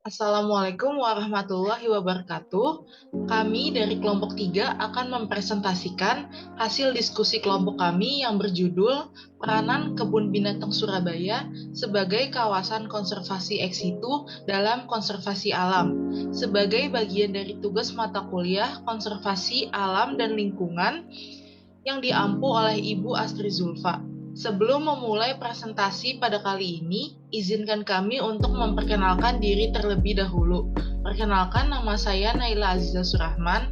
Assalamualaikum warahmatullahi wabarakatuh. Kami dari kelompok 3 akan mempresentasikan hasil diskusi kelompok kami yang berjudul Peranan Kebun Binatang Surabaya sebagai kawasan konservasi ex situ dalam konservasi alam, sebagai bagian dari tugas mata kuliah Konservasi Alam dan Lingkungan yang diampu oleh Ibu Astri Zulfa. Sebelum memulai presentasi pada kali ini, izinkan kami untuk memperkenalkan diri terlebih dahulu. Perkenalkan, nama saya Naila Aziza Surahman.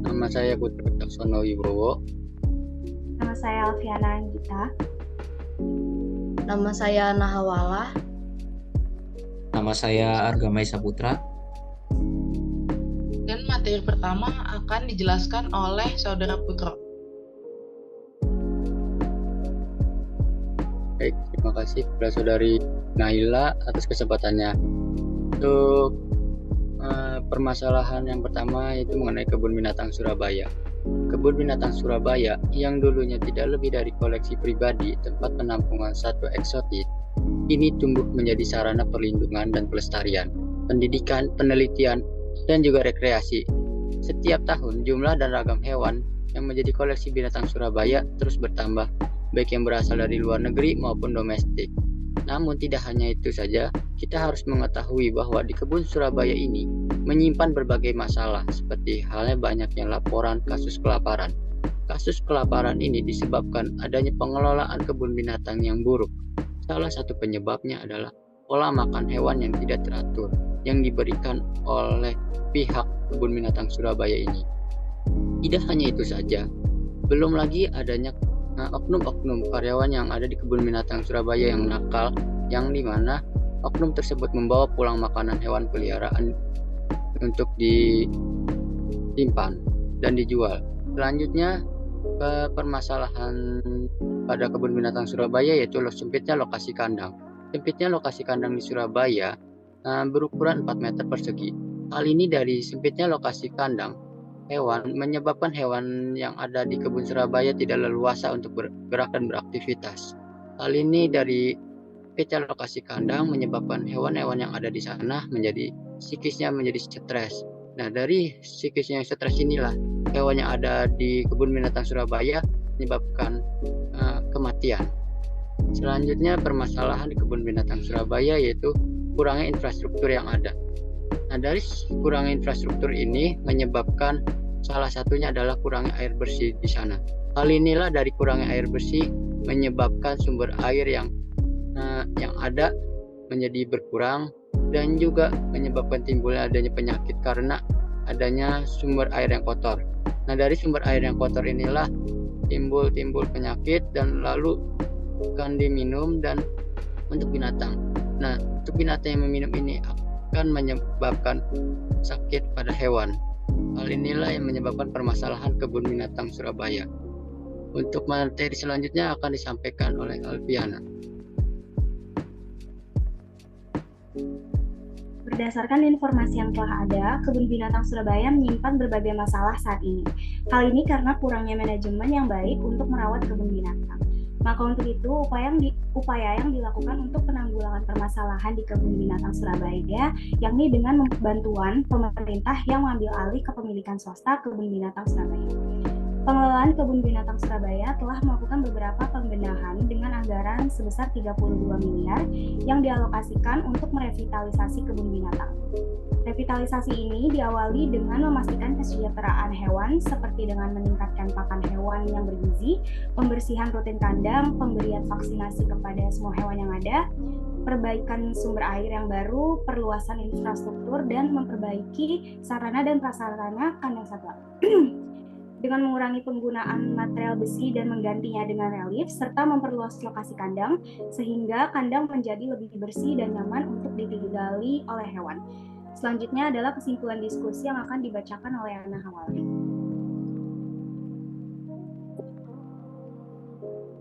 Nama saya Putra Caksono Wibowo. Nama saya Alfiana Anggita. Nama saya Nahawala. Nama saya Argamai Saputra. Dan materi pertama akan dijelaskan oleh Saudara Putro. Baik, terima kasih kepada Saudari Naila atas kesempatannya. Untuk permasalahan yang pertama itu mengenai Kebun Binatang Surabaya. Kebun Binatang Surabaya yang dulunya tidak lebih dari koleksi pribadi tempat penampungan satwa eksotik, ini tumbuh menjadi sarana perlindungan dan pelestarian, pendidikan, penelitian, dan juga rekreasi. Setiap tahun jumlah dan ragam hewan yang menjadi koleksi binatang Surabaya terus bertambah, baik yang berasal dari luar negeri maupun domestik. Namun tidak hanya itu saja, kita harus mengetahui bahwa di kebun Surabaya ini menyimpan berbagai masalah, seperti halnya banyaknya laporan kasus kelaparan. Kasus kelaparan ini disebabkan adanya pengelolaan kebun binatang yang buruk. Salah satu penyebabnya adalah pola makan hewan yang tidak teratur yang diberikan oleh pihak kebun binatang Surabaya ini. Tidak hanya itu saja, belum lagi adanya oknum-oknum karyawan yang ada di kebun binatang Surabaya yang nakal, yang dimana oknum tersebut membawa pulang makanan hewan peliharaan untuk disimpan dan dijual. Selanjutnya, permasalahan pada kebun binatang Surabaya yaitu sempitnya lokasi kandang. Sempitnya lokasi kandang di Surabaya berukuran 4 meter persegi. Hal ini dari sempitnya lokasi kandang hewan menyebabkan hewan yang ada di kebun Surabaya tidak leluasa untuk bergerak dan beraktivitas. Hal ini dari sempitnya lokasi kandang menyebabkan hewan-hewan yang ada di sana psikisnya menjadi stres. Nah, dari psikisnya yang stres inilah hewan yang ada di kebun binatang Surabaya menyebabkan kematian. Selanjutnya, permasalahan di kebun binatang Surabaya yaitu kurangnya infrastruktur yang ada. Nah, dari kurangnya infrastruktur ini menyebabkan salah satunya adalah kurangnya air bersih di sana. Hal inilah dari kurangnya air bersih menyebabkan sumber air yang ada menjadi berkurang dan juga menyebabkan timbulnya adanya penyakit karena adanya sumber air yang kotor. Nah, dari sumber air yang kotor inilah timbul penyakit dan lalu akan diminum dan untuk binatang. Nah, untuk binatang yang meminum ini akan menyebabkan sakit pada hewan. Hal inilah yang menyebabkan permasalahan kebun binatang Surabaya. Untuk materi selanjutnya akan disampaikan oleh Alfiana. Berdasarkan informasi yang telah ada, Kebun Binatang Surabaya menyimpan berbagai masalah saat ini. Hal ini karena kurangnya manajemen yang baik untuk merawat kebun binatang. Maka untuk itu, upaya yang dilakukan untuk penanggulangan permasalahan di Kebun Binatang Surabaya, yakni dengan bantuan pemerintah yang mengambil alih kepemilikan swasta Kebun Binatang Surabaya. Pengelolaan Kebun Binatang Surabaya telah melakukan beberapa pembenahan dengan anggaran sebesar 32 miliar yang dialokasikan untuk merevitalisasi kebun binatang. Revitalisasi ini diawali dengan memastikan kesejahteraan hewan seperti dengan meningkatkan pakan hewan yang bergizi, pembersihan rutin kandang, pemberian vaksinasi kepada semua hewan yang ada, perbaikan sumber air yang baru, perluasan infrastruktur, dan memperbaiki sarana dan prasarana kandang satwa. Dengan mengurangi penggunaan material besi dan menggantinya dengan relief, serta memperluas lokasi kandang, sehingga kandang menjadi lebih bersih dan nyaman untuk ditinggali oleh hewan. Selanjutnya adalah kesimpulan diskusi yang akan dibacakan oleh Nahawala.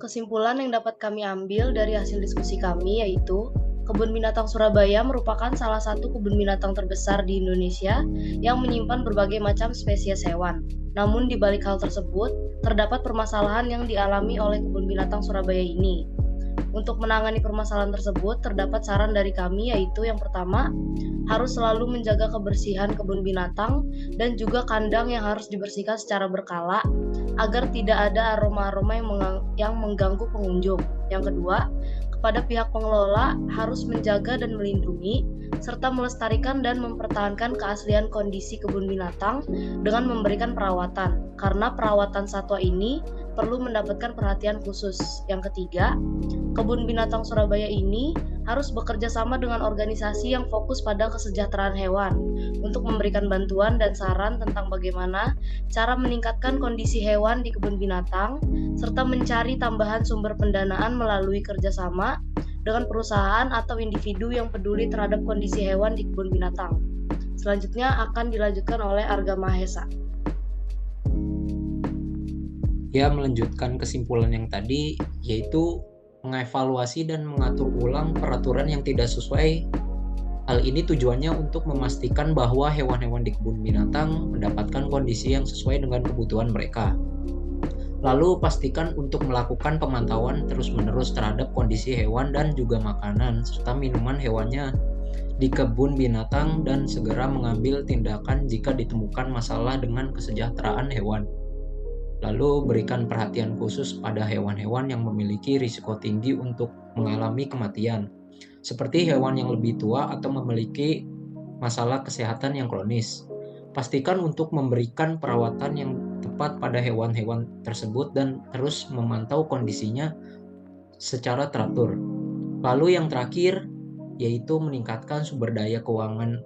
Kesimpulan yang dapat kami ambil dari hasil diskusi kami yaitu Kebun Binatang Surabaya merupakan salah satu kebun binatang terbesar di Indonesia yang menyimpan berbagai macam spesies hewan. Namun di balik hal tersebut, terdapat permasalahan yang dialami oleh Kebun Binatang Surabaya ini. Untuk menangani permasalahan tersebut, terdapat saran dari kami, yaitu yang pertama, harus selalu menjaga kebersihan kebun binatang dan juga kandang yang harus dibersihkan secara berkala agar tidak ada aroma-aroma yang mengganggu pengunjung. Yang kedua, kepada pihak pengelola harus menjaga dan melindungi serta melestarikan dan mempertahankan keaslian kondisi kebun binatang dengan memberikan perawatan, karena perawatan satwa ini perlu mendapatkan perhatian khusus. Yang ketiga, Kebun Binatang Surabaya ini harus bekerja sama dengan organisasi yang fokus pada kesejahteraan hewan untuk memberikan bantuan dan saran tentang bagaimana cara meningkatkan kondisi hewan di kebun binatang, serta mencari tambahan sumber pendanaan melalui kerjasama dengan perusahaan atau individu yang peduli terhadap kondisi hewan di kebun binatang. Selanjutnya akan dilanjutkan oleh Arga Mahesa. Ya, melanjutkan kesimpulan yang tadi, yaitu mengevaluasi dan mengatur ulang peraturan yang tidak sesuai. Hal ini tujuannya untuk memastikan bahwa hewan-hewan di kebun binatang mendapatkan kondisi yang sesuai dengan kebutuhan mereka. Lalu pastikan untuk melakukan pemantauan terus-menerus terhadap kondisi hewan dan juga makanan serta minuman hewannya di kebun binatang dan segera mengambil tindakan jika ditemukan masalah dengan kesejahteraan hewan. Lalu berikan perhatian khusus pada hewan-hewan yang memiliki risiko tinggi untuk mengalami kematian, seperti hewan yang lebih tua atau memiliki masalah kesehatan yang kronis. Pastikan untuk memberikan perawatan yang tepat pada hewan-hewan tersebut dan terus memantau kondisinya secara teratur. Lalu yang terakhir, yaitu meningkatkan sumber daya keuangan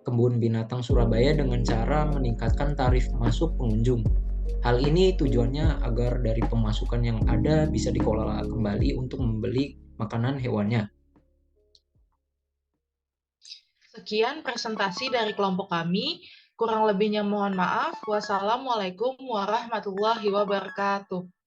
Kebun Binatang Surabaya dengan cara meningkatkan tarif masuk pengunjung. Hal ini tujuannya agar dari pemasukan yang ada bisa dikelola kembali untuk membeli makanan hewannya. Sekian presentasi dari kelompok kami. Kurang lebihnya mohon maaf. Wassalamualaikum warahmatullahi wabarakatuh.